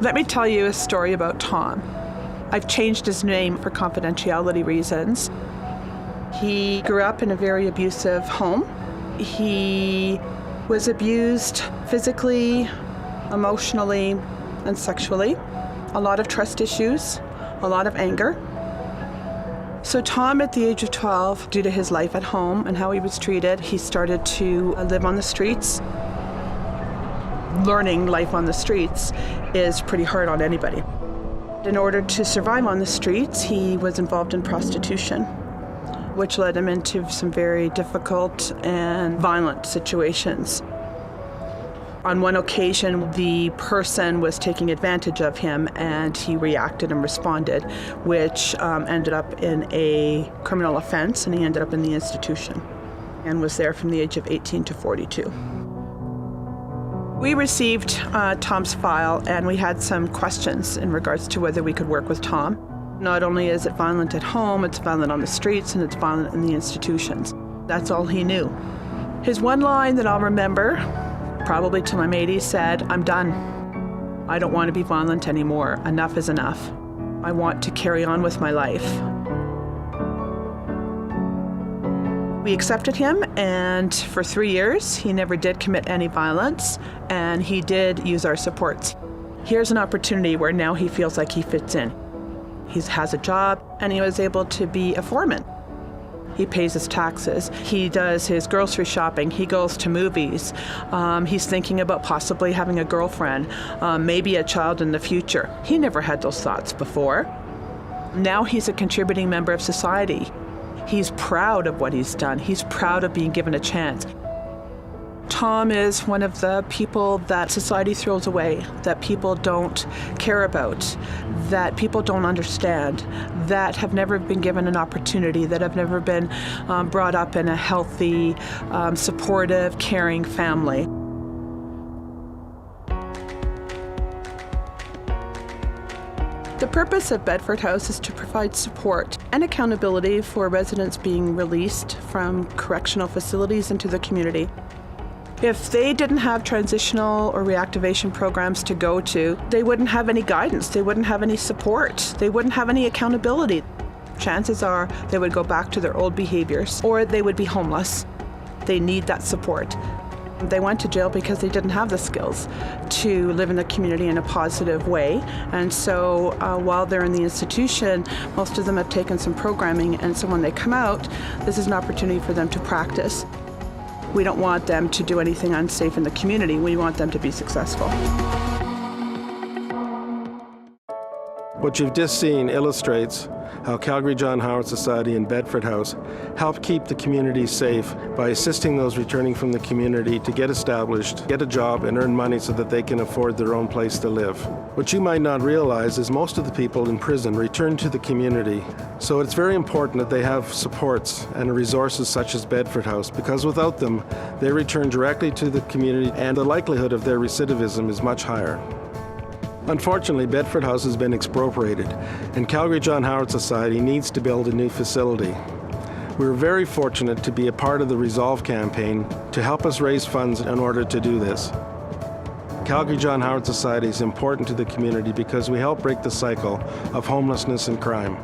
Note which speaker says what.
Speaker 1: Let me tell you a story about Tom. I've changed his name for confidentiality reasons. He grew up in a very abusive home. He was abused physically, emotionally, and sexually. A lot of trust issues, a lot of anger. So Tom, at the age of 12, due to his life at home and how he was treated, he started to live on the streets. Learning life on the streets is pretty hard on anybody. In order to survive on the streets, he was involved in prostitution, which led him into some very difficult and violent situations. On one occasion, the person was taking advantage of him and he reacted and responded, which ended up in a criminal offense, and he ended up in the institution and was there from the age of 18 to 42. We received Tom's file and we had some questions in regards to whether we could work with Tom. Not only is it violent at home, it's violent on the streets and it's violent in the institutions. That's all he knew. His one line that I'll remember, probably till I'm 80, said, "I'm done. I don't want to be violent anymore. Enough is enough. I want to carry on with my life." We accepted him, and for 3 years, he never did commit any violence, and he did use our supports. Here's an opportunity where now he feels like he fits in. He has a job, and he was able to be a foreman. He pays his taxes. He does his grocery shopping. He goes to movies. He's thinking about possibly having a girlfriend, maybe a child in the future. He never had those thoughts before. Now he's a contributing member of society. He's proud of what he's done. He's proud of being given a chance. Tom is one of the people that society throws away, that people don't care about, that people don't understand, that have never been given an opportunity, that have never been brought up in a healthy, supportive, caring family. The purpose of Bedford House is to provide support and accountability for residents being released from correctional facilities into the community. If they didn't have transitional or reactivation programs to go to, they wouldn't have any guidance, they wouldn't have any support, they wouldn't have any accountability. Chances are they would go back to their old behaviors, or they would be homeless. They need that support. They went to jail because they didn't have the skills to live in the community in a positive way. And so while they're in the institution, most of them have taken some programming, and so when they come out, this is an opportunity for them to practice. We don't want them to do anything unsafe in the community. We want them to be successful.
Speaker 2: What you've just seen illustrates how Calgary John Howard Society and Bedford House help keep the community safe by assisting those returning from the community to get established, get a job, and earn money so that they can afford their own place to live. What you might not realize is most of the people in prison return to the community, so it's very important that they have supports and resources such as Bedford House, because without them, they return directly to the community and the likelihood of their recidivism is much higher. Unfortunately, Bedford House has been expropriated, and Calgary John Howard Society needs to build a new facility. We're very fortunate to be a part of the Resolve campaign to help us raise funds in order to do this. Calgary John Howard Society is important to the community because we help break the cycle of homelessness and crime.